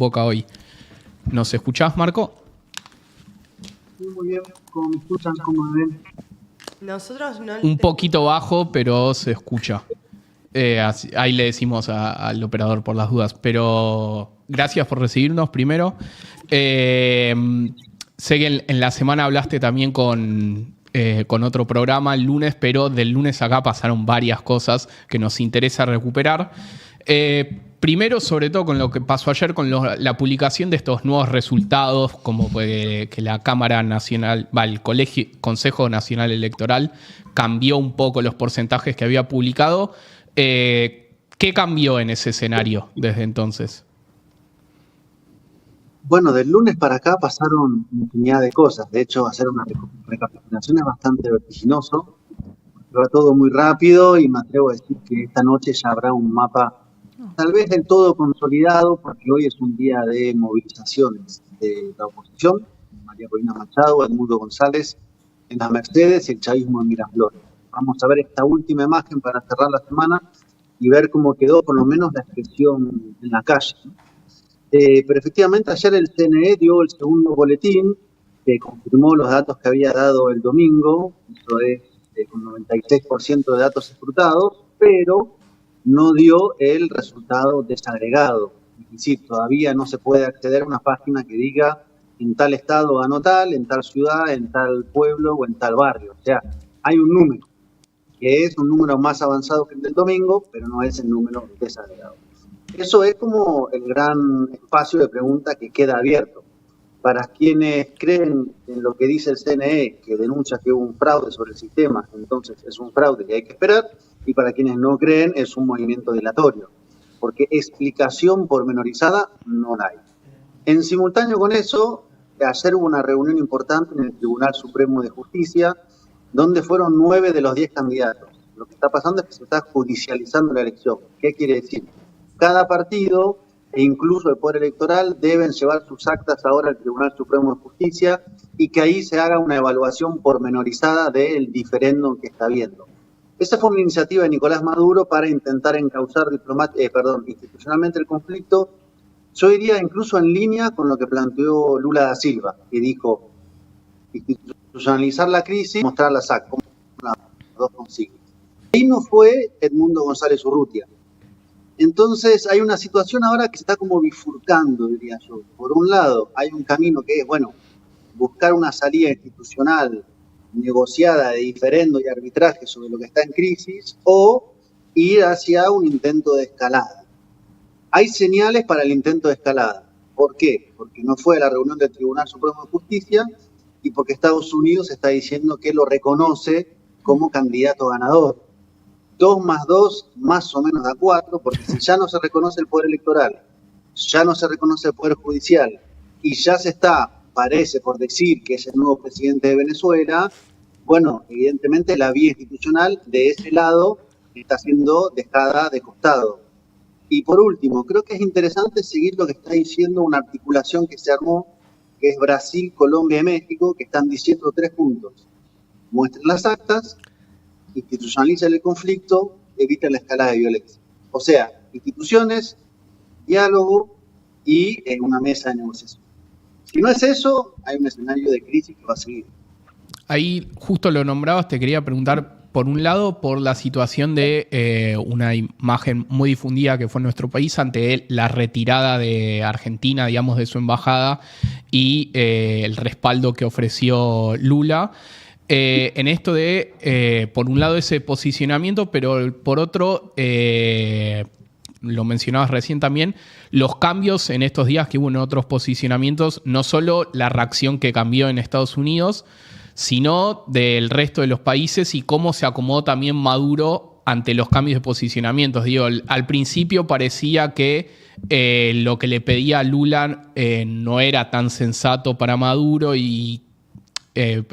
Boca hoy. ¿Nos escuchás, Marco? Sí, muy bien. ¿Cómo me escuchan? ¿Cómo me ven? Nosotros no. Un poquito bajo, pero se escucha. Ahí le decimos al operador por las dudas. Pero gracias por recibirnos primero. Sé que en la semana hablaste también con otro programa el lunes, pero del lunes acá pasaron varias cosas que nos interesa recuperar. Primero, sobre todo con lo que pasó ayer, con la publicación de estos nuevos resultados, como que la Cámara Nacional, el Consejo Nacional Electoral cambió un poco los porcentajes que había publicado. ¿Qué cambió en ese escenario desde entonces? Bueno, del lunes para acá pasaron infinidad de cosas. De hecho, hacer una recapitulación es bastante vertiginoso. Va todo muy rápido y me atrevo a decir que esta noche ya habrá un mapa tal vez del todo consolidado, porque hoy es un día de movilizaciones de la oposición. María Corina Machado, Edmundo González en las Mercedes y el chavismo en Miraflores. Vamos a ver esta última imagen para cerrar la semana y ver cómo quedó por lo menos la expresión en la calle. Pero efectivamente ayer el CNE dio el segundo boletín que confirmó los datos que había dado el domingo, eso es con 96% de datos escrutados, pero no dio el resultado desagregado. Es decir, todavía no se puede acceder a una página que diga en tal estado ganó tal, en tal ciudad, en tal pueblo o en tal barrio. O sea, hay un número, que es un número más avanzado que el del domingo, pero no es el número desagregado. Eso es como el gran espacio de pregunta que queda abierto. Para quienes creen en lo que dice el CNE, que denuncia que hubo un fraude sobre el sistema, entonces es un fraude y hay que esperar, y para quienes no creen es un movimiento dilatorio, porque explicación pormenorizada no la hay. En simultáneo con eso, ayer hubo una reunión importante en el Tribunal Supremo de Justicia, donde fueron 9 de los 10 candidatos. Lo que está pasando es que se está judicializando la elección. ¿Qué quiere decir? Cada partido e incluso el Poder Electoral deben llevar sus actas ahora al Tribunal Supremo de Justicia y que ahí se haga una evaluación pormenorizada del diferéndum que está habiendo. Esa fue una iniciativa de Nicolás Maduro para intentar encauzar institucionalmente el conflicto. Yo diría incluso en línea con lo que planteó Lula da Silva, que dijo institucionalizar la crisis, mostrar las actas, como las dos consignas. Ahí no fue Edmundo González Urrutia. Entonces hay una situación ahora que se está como bifurcando, diría yo. Por un lado, hay un camino que es, bueno, buscar una salida institucional negociada de diferendo y arbitraje sobre lo que está en crisis, o ir hacia un intento de escalada. Hay señales para el intento de escalada. ¿Por qué? Porque no fue a la reunión del Tribunal Supremo de Justicia y porque Estados Unidos está diciendo que lo reconoce como candidato ganador. 2 más 2 más o menos da 4, porque si ya no se reconoce el Poder Electoral, ya no se reconoce el Poder Judicial, y ya se está, parece por decir que es el nuevo presidente de Venezuela, bueno, evidentemente la vía institucional de ese lado está siendo dejada de costado. Y por último, creo que es interesante seguir lo que está diciendo una articulación que se armó, que es Brasil, Colombia y México, que están diciendo 3 puntos. Muestren las actas, institucionalicen el conflicto, eviten la escalada de violencia. O sea, instituciones, diálogo y en una mesa de negociación. Si no es eso, hay un escenario de crisis que va a seguir. Ahí justo lo nombrabas, te quería preguntar, por un lado, por la situación de una imagen muy difundida que fue en nuestro país ante la retirada de Argentina, digamos, de su embajada y el respaldo que ofreció Lula. En esto de, por un lado, ese posicionamiento, pero por otro, lo mencionabas recién también, los cambios en estos días que hubo en otros posicionamientos, no solo la reacción que cambió en Estados Unidos, sino del resto de los países y cómo se acomodó también Maduro ante los cambios de posicionamientos. Digo, al principio parecía que lo que le pedía a Lula no era tan sensato para Maduro y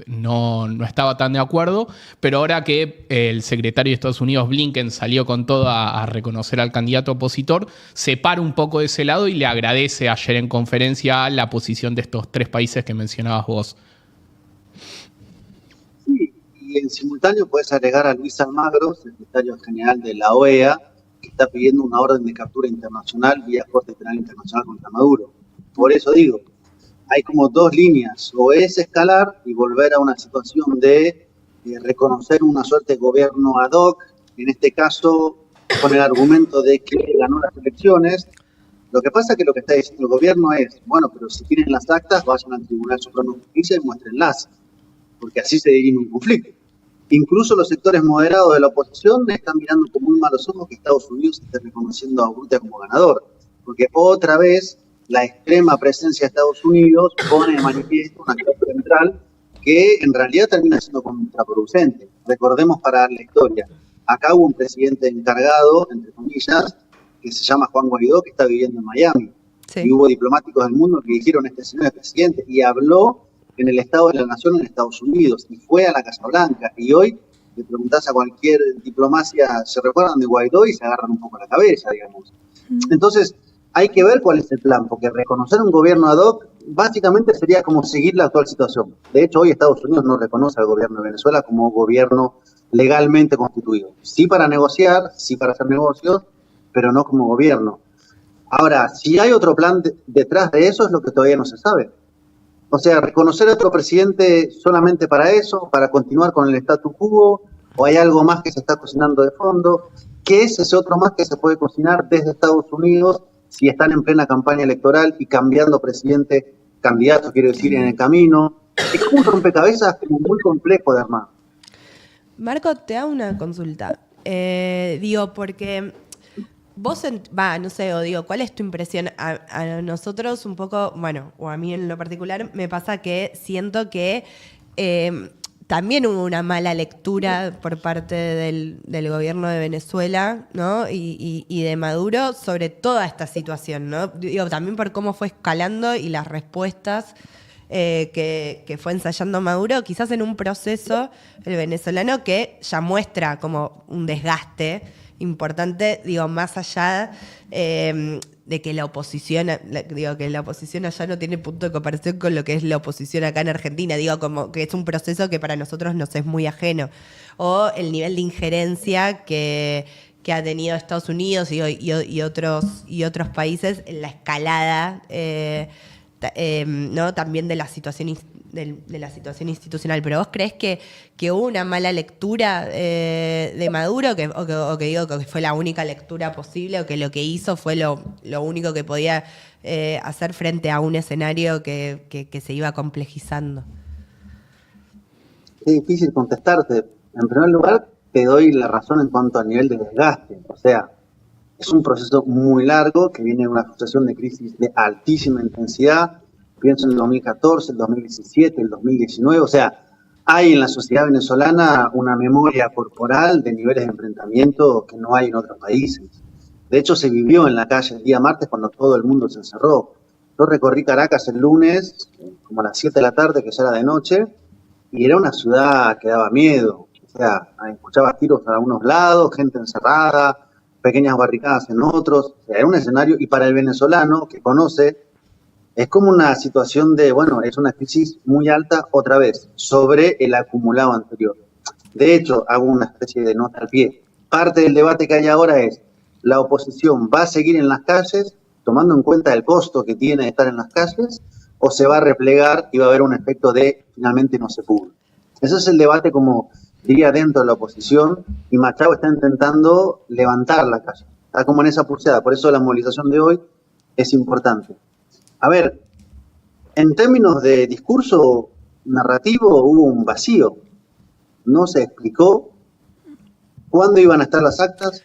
no estaba tan de acuerdo, pero ahora que el secretario de Estados Unidos, Blinken, salió con todo a reconocer al candidato opositor, se para un poco de ese lado y le agradece ayer en conferencia la posición de estos 3 países que mencionabas vos. Sí, y en simultáneo puedes agregar a Luis Almagro, secretario general de la OEA, que está pidiendo una orden de captura internacional vía Corte Penal Internacional contra Maduro. Por eso digo, hay como dos líneas, o es escalar y volver a una situación de reconocer una suerte de gobierno ad hoc, en este caso con el argumento de que ganó las elecciones. Lo que pasa es que lo que está diciendo el gobierno es, bueno, pero si tienen las actas, vayan al Tribunal Supremo de Justicia y muéstrenlas, porque así se dirime un conflicto. Incluso los sectores moderados de la oposición están mirando con muy malos ojos que Estados Unidos esté reconociendo a Urrutia como ganador, porque otra vez la extrema presencia de Estados Unidos pone de manifiesto una acción central que en realidad termina siendo contraproducente. Recordemos para la historia, acá hubo un presidente encargado, entre comillas, que se llama Juan Guaidó, que está viviendo en Miami. Sí. Y hubo diplomáticos del mundo que dijeron, este señor es presidente, y habló en el Estado de la Nación en Estados Unidos, y fue a la Casa Blanca, y hoy le preguntás a cualquier diplomacia, se recuerdan de Guaidó y se agarran un poco la cabeza, digamos. Entonces, hay que ver cuál es el plan, porque reconocer un gobierno ad hoc básicamente sería como seguir la actual situación. De hecho, hoy Estados Unidos no reconoce al gobierno de Venezuela como gobierno legalmente constituido. Sí para negociar, sí para hacer negocios, pero no como gobierno. Ahora, si hay otro plan detrás de eso, es lo que todavía no se sabe. O sea, reconocer a otro presidente solamente para eso, para continuar con el statu quo, o hay algo más que se está cocinando de fondo. ¿Qué es ese otro más que se puede cocinar desde Estados Unidos si están en plena campaña electoral y cambiando candidatos, quiero decir, en el camino? Es como un rompecabezas como muy complejo de armar. Marco, te hago una consulta. Digo, porque vos, no sé, o digo, ¿cuál es tu impresión? A nosotros un poco, bueno, o a mí en lo particular, me pasa que siento que también hubo una mala lectura por parte del gobierno de Venezuela, ¿no? Y de Maduro sobre toda esta situación, ¿no? Digo, también por cómo fue escalando y las respuestas que fue ensayando Maduro, quizás en un proceso el venezolano que ya muestra como un desgaste importante, digo, más allá de que la oposición, que la oposición allá no tiene punto de comparación con lo que es la oposición acá en Argentina, digo, como que es un proceso que para nosotros nos es muy ajeno, o el nivel de injerencia que ha tenido Estados Unidos y otros países en la escalada, ¿no? También de la situación institucional. Pero ¿vos creés que hubo una mala lectura de Maduro o que digo que fue la única lectura posible, o que lo que hizo fue lo único que podía hacer frente a un escenario que se iba complejizando? Es difícil contestarte. En primer lugar, te doy la razón en cuanto al nivel de desgaste. O sea, es un proceso muy largo que viene de una sucesión de crisis de altísima intensidad. Pienso en el 2014, el 2017, el 2019. O sea, hay en la sociedad venezolana una memoria corporal de niveles de enfrentamiento que no hay en otros países. De hecho, se vivió en la calle el día martes cuando todo el mundo se encerró. Yo recorrí Caracas el lunes, como a las 7 de la tarde, que ya era de noche, y era una ciudad que daba miedo. O sea, escuchabas tiros a algunos lados, gente encerrada, pequeñas barricadas en otros. O sea, era un escenario, y para el venezolano que conoce, es como una situación de, bueno, es una crisis muy alta otra vez, sobre el acumulado anterior. De hecho, hago una especie de nota al pie. Parte del debate que hay ahora es, ¿la oposición va a seguir en las calles, tomando en cuenta el costo que tiene estar en las calles, o se va a replegar y va a haber un efecto de, finalmente no se pudo? Ese es el debate, como diría, dentro de la oposición, y Machado está intentando levantar la calle. Está como en esa pulseada, por eso la movilización de hoy es importante. A ver, en términos de discurso narrativo hubo un vacío. No se explicó cuándo iban a estar las actas,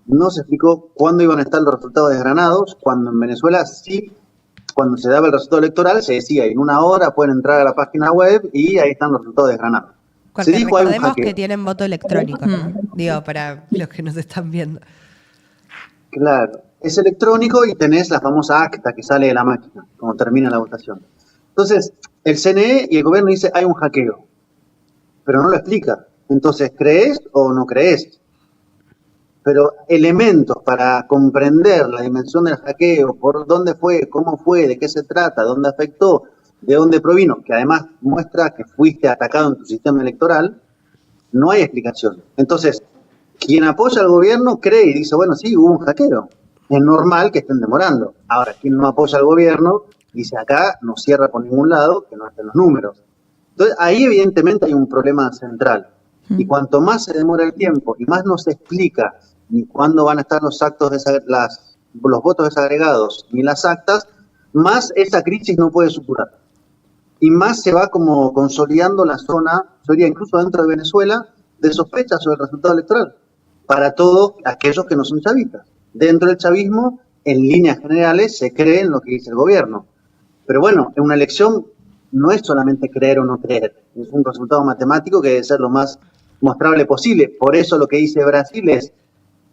no se explicó cuándo iban a estar los resultados desgranados, cuando en Venezuela sí, cuando se daba el resultado electoral, se decía, en una hora pueden entrar a la página web y ahí están los resultados desgranados. Porque recordemos que tienen voto electrónico, ¿no? Digo, para los que nos están viendo. Claro, es electrónico y tenés la famosa acta que sale de la máquina, cuando termina la votación. Entonces, el CNE y el gobierno dice, hay un hackeo, pero no lo explica. Entonces, ¿crees o no crees? Pero elementos para comprender la dimensión del hackeo, por dónde fue, cómo fue, de qué se trata, dónde afectó, de dónde provino, que además muestra que fuiste atacado en tu sistema electoral, no hay explicación. Entonces, quien apoya al gobierno cree y dice, bueno, sí, hubo un hackeo. Es normal que estén demorando. Ahora, quien no apoya al gobierno dice acá no cierra por ningún lado, que no estén los números. Entonces ahí evidentemente hay un problema central. Y cuanto más se demora el tiempo y más no se explica ni cuándo van a estar los los votos desagregados ni las actas, más esa crisis no puede supurar. Y más se va como consolidando la zona, yo diría incluso dentro de Venezuela, de sospecha sobre el resultado electoral para todos aquellos que no son chavistas. Dentro del chavismo, en líneas generales, se cree en lo que dice el gobierno. Pero bueno, en una elección no es solamente creer o no creer, es un resultado matemático que debe ser lo más mostrable posible. Por eso lo que dice Brasil es,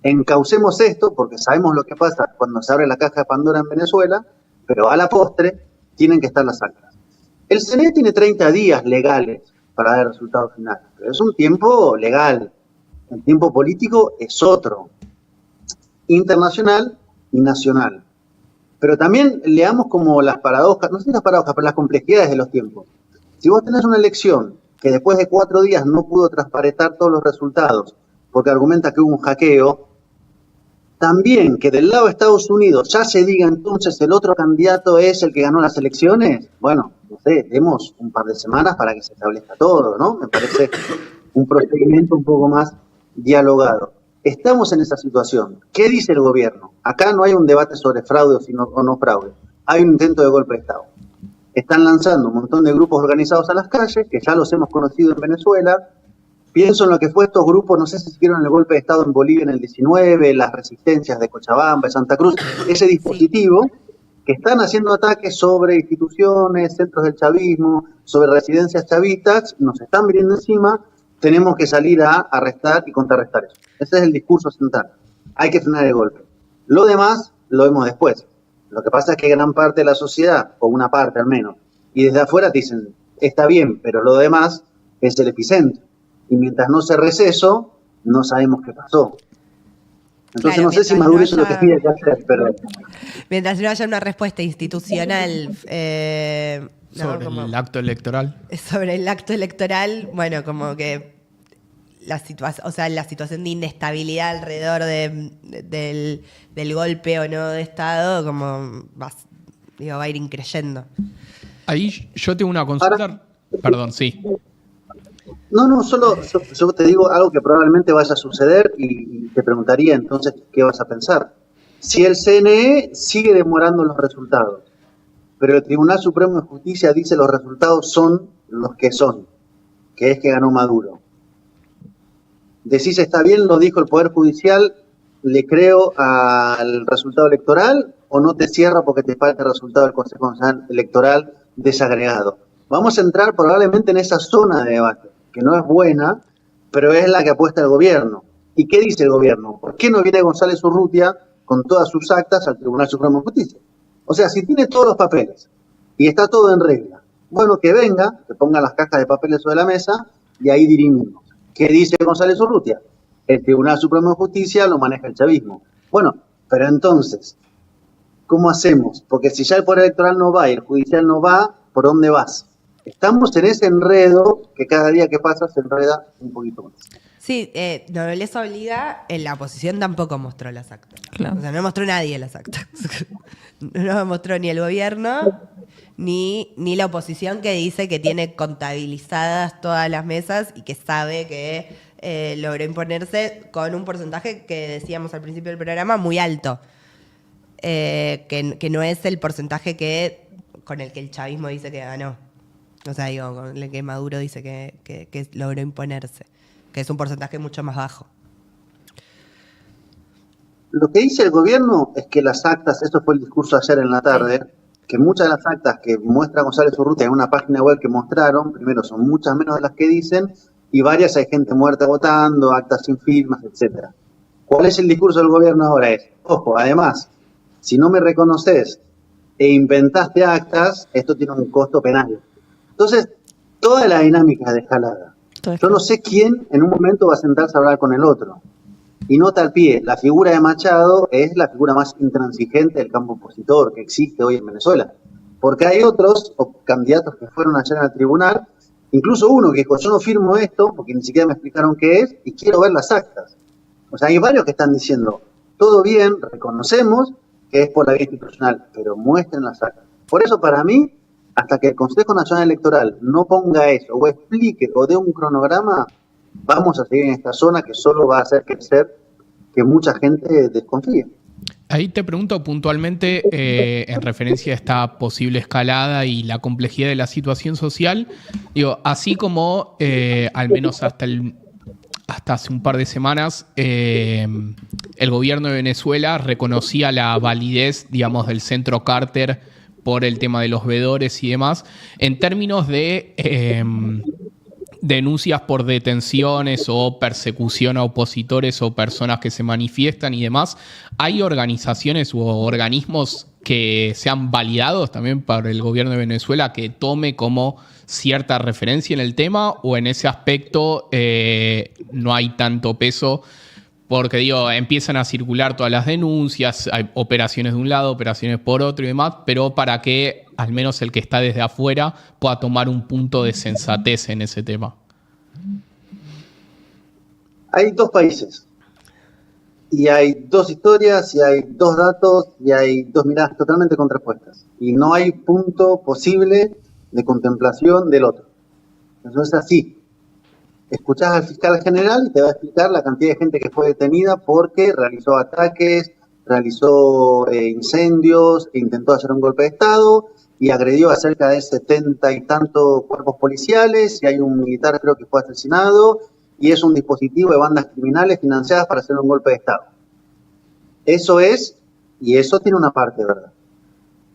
encaucemos esto, porque sabemos lo que pasa cuando se abre la caja de Pandora en Venezuela, pero a la postre tienen que estar las actas. El CNE tiene 30 días legales para dar el resultado final, pero es un tiempo legal. El tiempo político es otro, internacional y nacional. Pero también leamos como las paradojas, no sé las paradojas, pero las complejidades de los tiempos. Si vos tenés una elección que después de 4 días no pudo transparentar todos los resultados, porque argumenta que hubo un hackeo, también que del lado de Estados Unidos ya se diga entonces el otro candidato es el que ganó las elecciones, bueno, no sé, demos un par de semanas para que se establezca todo, ¿no? Me parece un procedimiento un poco más dialogado. Estamos en esa situación. ¿Qué dice el gobierno? Acá no hay un debate sobre fraude o no fraude. Hay un intento de golpe de Estado. Están lanzando un montón de grupos organizados a las calles, que ya los hemos conocido en Venezuela. Pienso en lo que fue estos grupos, no sé si siguieron el golpe de Estado en Bolivia en el 19, las resistencias de Cochabamba, de Santa Cruz, ese dispositivo que están haciendo ataques sobre instituciones, centros del chavismo, sobre residencias chavistas, nos están viniendo encima, tenemos que salir a arrestar y contrarrestar eso. Ese es el discurso central. Hay que frenar el golpe. Lo demás lo vemos después. Lo que pasa es que gran parte de la sociedad, o una parte al menos, y desde afuera dicen, está bien, pero lo demás es el epicentro. Y mientras no se receso, no sabemos qué pasó. Entonces claro, no sé si Maduro es lo que pide que hacer, pero... Mientras no haya una respuesta institucional... sobre el acto electoral. Sobre el acto electoral, bueno, como que la situación de inestabilidad alrededor del golpe o no de Estado, como va a ir increyendo. Ahí yo tengo una consulta. Perdón, sí. No, solo yo te digo algo que probablemente vaya a suceder y te preguntaría entonces qué vas a pensar. Si el CNE sigue demorando los resultados, pero el Tribunal Supremo de Justicia dice los resultados son los que son, que es que ganó Maduro. Decís, está bien, lo dijo el Poder Judicial, le creo al resultado electoral, o no te cierra porque te falta el resultado del Consejo Nacional Electoral desagregado. Vamos a entrar probablemente en esa zona de debate, que no es buena, pero es la que apuesta el gobierno. ¿Y qué dice el gobierno? ¿Por qué no viene González Urrutia con todas sus actas al Tribunal Supremo de Justicia? O sea, si tiene todos los papeles y está todo en regla, bueno, que venga, que ponga las cajas de papeles sobre la mesa y ahí dirimimos. ¿Qué dice González Urrutia? El Tribunal Supremo de Justicia lo maneja el chavismo. Bueno, pero entonces, ¿cómo hacemos? Porque si ya el Poder Electoral no va y el Judicial no va, ¿por dónde vas? Estamos en ese enredo que cada día que pasa se enreda un poquito más. Sí, no les obliga, en la oposición tampoco mostró las actas. Claro. O sea, no mostró nadie las actas. No mostró ni el gobierno, ni la oposición, que dice que tiene contabilizadas todas las mesas y que sabe que logró imponerse con un porcentaje que decíamos al principio del programa muy alto. Que no es el porcentaje con el que el chavismo dice que ganó. O sea, digo, con el que Maduro dice que logró imponerse, que es un porcentaje mucho más bajo. Lo que dice el gobierno es que las actas, esto fue el discurso ayer en la tarde, que muchas de las actas que muestra González Urrutia en una página web que mostraron, primero son muchas menos de las que dicen, y varias hay gente muerta votando, actas sin firmas, etcétera. ¿Cuál es el discurso del gobierno ahora? Es, ojo, además, si no me reconoces e inventaste actas, esto tiene un costo penal. Entonces, toda la dinámica es de escalada. Yo no sé quién en un momento va a sentarse a hablar con el otro. Y nota al pie, la figura de Machado es la figura más intransigente del campo opositor que existe hoy en Venezuela. Porque hay otros candidatos que fueron ayer al tribunal, incluso uno que dijo, yo no firmo esto porque ni siquiera me explicaron qué es y quiero ver las actas. O sea, hay varios que están diciendo, todo bien, reconocemos que es por la vía institucional, pero muestren las actas. Por eso para mí, hasta que el Consejo Nacional Electoral no ponga eso, o explique, o dé un cronograma, vamos a seguir en esta zona que solo va a hacer crecer que mucha gente desconfíe. Ahí te pregunto puntualmente en referencia a esta posible escalada y la complejidad de la situación social. Digo, así como al menos hasta hace un par de semanas el gobierno de Venezuela reconocía la validez, digamos, del centro Carter por el tema de los veedores y demás, en términos de denuncias por detenciones o persecución a opositores o personas que se manifiestan y demás. ¿Hay organizaciones u organismos que sean validados también por el gobierno de Venezuela que tome como cierta referencia en el tema, o en ese aspecto no hay tanto peso? Porque digo, empiezan a circular todas las denuncias, hay operaciones de un lado, operaciones por otro y demás, pero para que al menos el que está desde afuera pueda tomar un punto de sensatez en ese tema. Hay dos países, y hay dos historias, y hay dos datos, y hay dos miradas totalmente contrapuestas. Y no hay punto posible de contemplación del otro. Eso es así. Escuchás al fiscal general y te va a explicar la cantidad de gente que fue detenida porque realizó ataques, realizó incendios, intentó hacer un golpe de Estado y agredió a cerca de 70 y tantos cuerpos policiales, y hay un militar creo que fue asesinado, y es un dispositivo de bandas criminales financiadas para hacer un golpe de Estado. Eso es, y eso tiene una parte de verdad.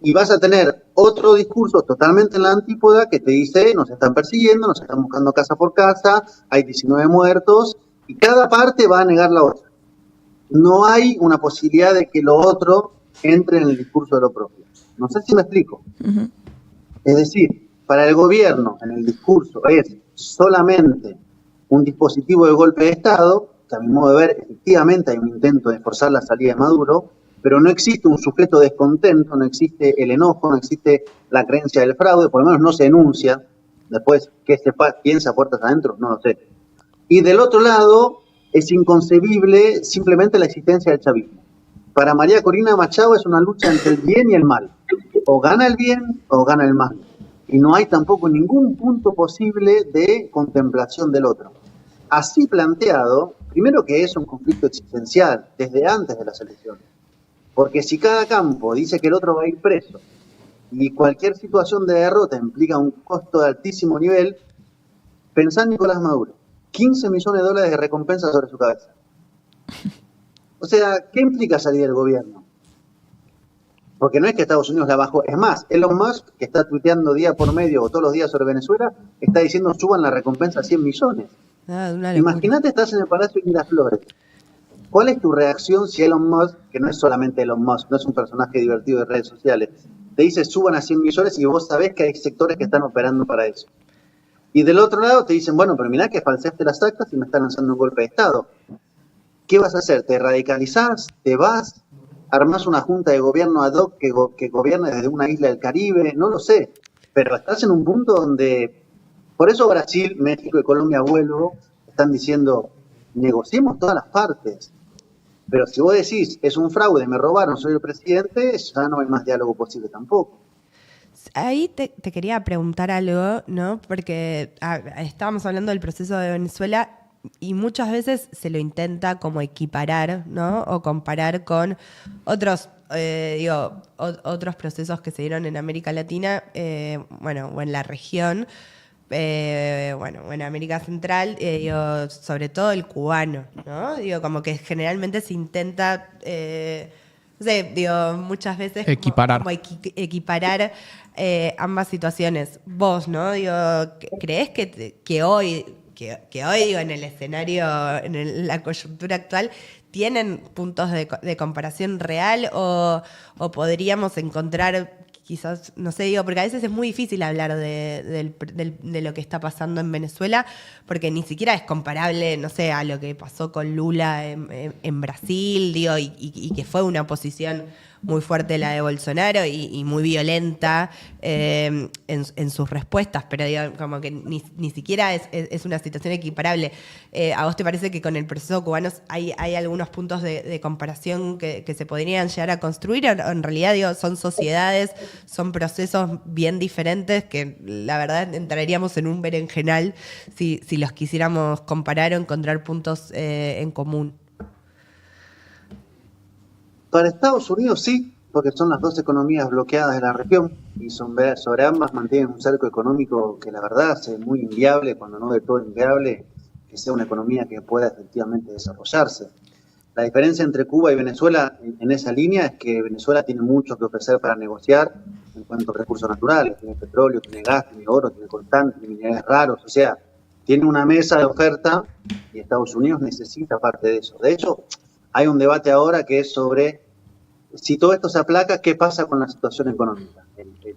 Y vas a tener otro discurso totalmente en la antípoda que te dice, nos están persiguiendo, nos están buscando casa por casa, hay 19 muertos, y cada parte va a negar la otra. No hay una posibilidad de que lo otro entre en el discurso de lo propio. No sé si me explico. Uh-huh. Es decir, para el gobierno, en el discurso, es solamente un dispositivo de golpe de Estado, que a mi modo de ver, efectivamente hay un intento de forzar la salida de Maduro, pero no existe un sujeto descontento, no existe el enojo, no existe la creencia del fraude, por lo menos no se enuncia. Después, ¿qué se piensa puertas adentro? No lo sé. Y del otro lado, es inconcebible simplemente la existencia del chavismo. Para María Corina Machado es una lucha entre el bien y el mal. O gana el bien o gana el mal. Y no hay tampoco ningún punto posible de contemplación del otro. Así planteado, primero que es un conflicto existencial desde antes de las elecciones. Porque si cada campo dice que el otro va a ir preso y cualquier situación de derrota implica un costo de altísimo nivel, pensá en Nicolás Maduro. 15 millones de dólares de recompensa sobre su cabeza. O sea, ¿qué implica salir del gobierno? Porque no es que Estados Unidos la bajó. Es más, Elon Musk, que está tuiteando día por medio o todos los días sobre Venezuela, está diciendo suban la recompensa a 100 millones. Imagínate, estás en el Palacio de Miraflores. ¿Cuál es tu reacción si Elon Musk, que no es solamente Elon Musk, no es un personaje divertido de redes sociales, te dice suban a 100 millones y vos sabés que hay sectores que están operando para eso? Y del otro lado te dicen, bueno, pero mirá que falseaste las actas y me están lanzando un golpe de Estado. ¿Qué vas a hacer? ¿Te radicalizás? ¿Te vas? ¿Armás una junta de gobierno ad hoc que gobierne desde una isla del Caribe? No lo sé. Pero estás en un punto donde... Por eso Brasil, México y Colombia, están diciendo, negociemos todas las partes. Pero si vos decís, es un fraude, me robaron, soy el presidente, ya no hay más diálogo posible tampoco. Ahí te quería preguntar algo, ¿no? Porque estábamos hablando del proceso de Venezuela y muchas veces se lo intenta como equiparar, ¿no? O comparar con otros, otros procesos que se dieron en América Latina, o en la región, o en América Central, sobre todo el cubano, ¿no? Como que generalmente se intenta... muchas veces equiparar, como equiparar ambas situaciones. Vos, ¿no? ¿Creés que hoy, en el escenario, en la coyuntura actual, tienen puntos de comparación real o podríamos encontrar quizás, no sé, porque a veces es muy difícil hablar de lo que está pasando en Venezuela, porque ni siquiera es comparable, no sé, a lo que pasó con Lula en Brasil, y que fue una oposición muy fuerte la de Bolsonaro y muy violenta en sus respuestas, pero digo, como que ni siquiera es una situación equiparable. ¿A vos te parece que con el proceso cubano hay algunos puntos de comparación que se podrían llegar a construir? ¿O en realidad, digo, son sociedades, son procesos bien diferentes que la verdad entraríamos en un berenjenal si los quisiéramos comparar o encontrar puntos en común? Para Estados Unidos sí, porque son las dos economías bloqueadas de la región y sobre ambas mantienen un cerco económico que la verdad es muy inviable, cuando no de todo inviable, que sea una economía que pueda efectivamente desarrollarse. La diferencia entre Cuba y Venezuela en esa línea es que Venezuela tiene mucho que ofrecer para negociar en cuanto a recursos naturales. Tiene petróleo, tiene gas, tiene oro, tiene coltán, tiene minerales raros. O sea, tiene una mesa de oferta y Estados Unidos necesita parte de eso. De hecho, hay un debate ahora que es sobre si todo esto se aplaca, ¿qué pasa con la situación económica?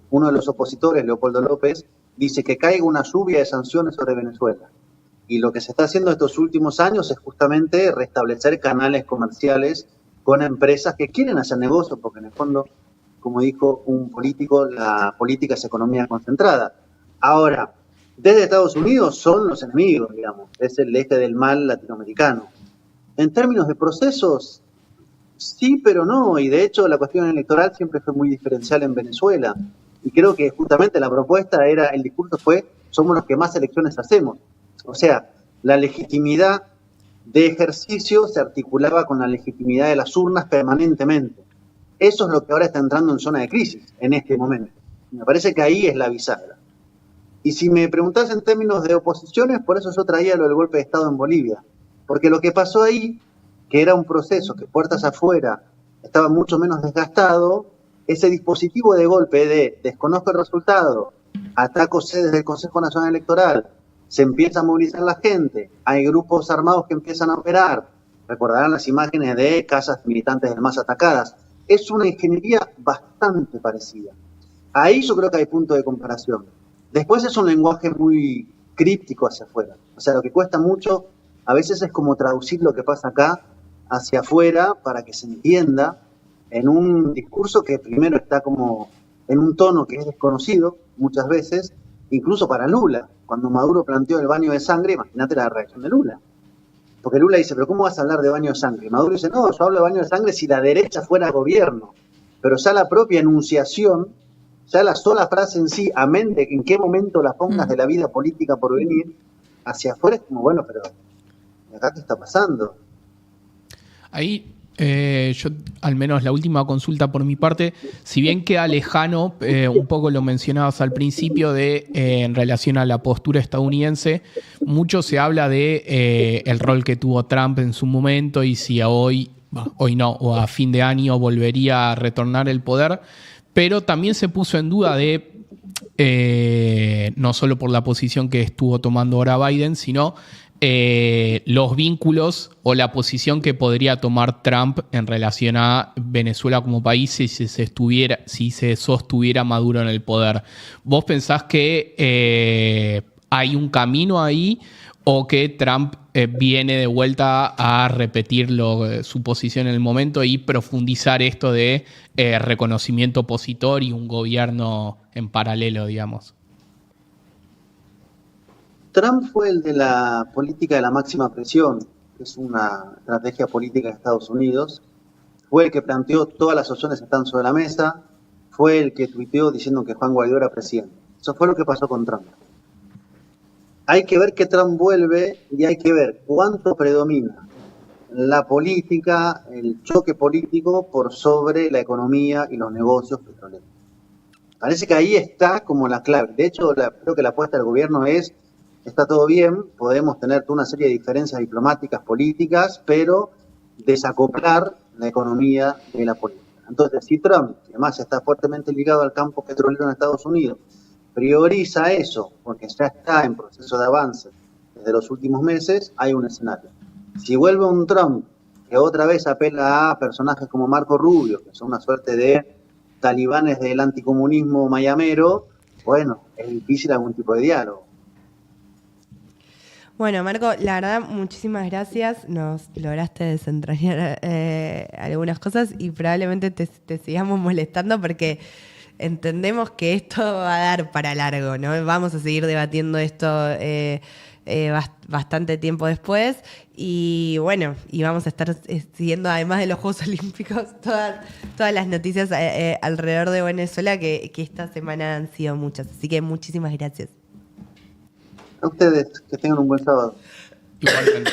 Uno de los opositores, Leopoldo López, dice que caiga una lluvia de sanciones sobre Venezuela. Y lo que se está haciendo estos últimos años es justamente restablecer canales comerciales con empresas que quieren hacer negocios, porque en el fondo, como dijo un político, la política es economía concentrada. Ahora, desde Estados Unidos son los enemigos, digamos, es el eje del mal latinoamericano. En términos de procesos, sí, pero no, y de hecho la cuestión electoral siempre fue muy diferencial en Venezuela. Y creo que justamente la propuesta era, el discurso fue, somos los que más elecciones hacemos. O sea, la legitimidad de ejercicio se articulaba con la legitimidad de las urnas permanentemente. Eso es lo que ahora está entrando en zona de crisis, en este momento. Me parece que ahí es la bisagra. Y si me preguntás en términos de oposiciones, por eso yo traía lo del golpe de Estado en Bolivia. Porque lo que pasó ahí, que era un proceso que puertas afuera estaba mucho menos desgastado, ese dispositivo de golpe de desconozco el resultado, ataco sedes del Consejo Nacional Electoral, se empieza a movilizar la gente, hay grupos armados que empiezan a operar, recordarán las imágenes de casas militantes del MAS atacadas, es una ingeniería bastante parecida. Ahí yo creo que hay punto de comparación. Después es un lenguaje muy críptico hacia afuera, o sea, lo que cuesta mucho a veces es como traducir lo que pasa acá hacia afuera para que se entienda en un discurso que primero está como en un tono que es desconocido muchas veces, incluso para Lula. Cuando Maduro planteó el baño de sangre, imagínate la reacción de Lula. Porque Lula dice, pero ¿cómo vas a hablar de baño de sangre? Maduro dice, no, yo hablo de baño de sangre si la derecha fuera gobierno. Pero ya la propia enunciación, ya la sola frase en sí, amén de en qué momento la pongas de la vida política por venir, hacia afuera es como, bueno, pero ¿acá qué está pasando? Ahí yo, al menos la última consulta por mi parte, si bien queda lejano, un poco lo mencionabas al principio, en relación a la postura estadounidense, mucho se habla de el rol que tuvo Trump en su momento y si hoy no, o a fin de año volvería a retornar el poder, pero también se puso en duda no solo por la posición que estuvo tomando ahora Biden, sino los vínculos o la posición que podría tomar Trump en relación a Venezuela como país si se sostuviera Maduro en el poder. ¿Vos pensás que hay un camino ahí o que Trump viene de vuelta a repetir su posición en el momento y profundizar esto de reconocimiento opositor y un gobierno en paralelo, digamos? Trump fue el de la política de la máxima presión, que es una estrategia política de Estados Unidos. Fue el que planteó todas las opciones que están sobre la mesa. Fue el que tuiteó diciendo que Juan Guaidó era presidente. Eso fue lo que pasó con Trump. Hay que ver que Trump vuelve y hay que ver cuánto predomina la política, el choque político por sobre la economía y los negocios petroleros. Parece que ahí está como la clave. De hecho, creo que la apuesta del gobierno es: está todo bien, podemos tener toda una serie de diferencias diplomáticas, políticas, pero desacoplar la economía de la política. Entonces, si Trump, que además está fuertemente ligado al campo petrolero en Estados Unidos, prioriza eso, porque ya está en proceso de avance desde los últimos meses, hay un escenario. Si vuelve un Trump que otra vez apela a personajes como Marco Rubio, que son una suerte de talibanes del anticomunismo mayamero, bueno, es difícil algún tipo de diálogo. Bueno, Marco, la verdad, muchísimas gracias. Nos lograste desentrañar algunas cosas y probablemente te sigamos molestando porque entendemos que esto va a dar para largo, ¿no? Vamos a seguir debatiendo esto bastante tiempo después y bueno, y vamos a estar siguiendo, además de los Juegos Olímpicos, todas las noticias alrededor de Venezuela que esta semana han sido muchas. Así que muchísimas gracias. A ustedes, que tengan un buen sábado. Igualmente.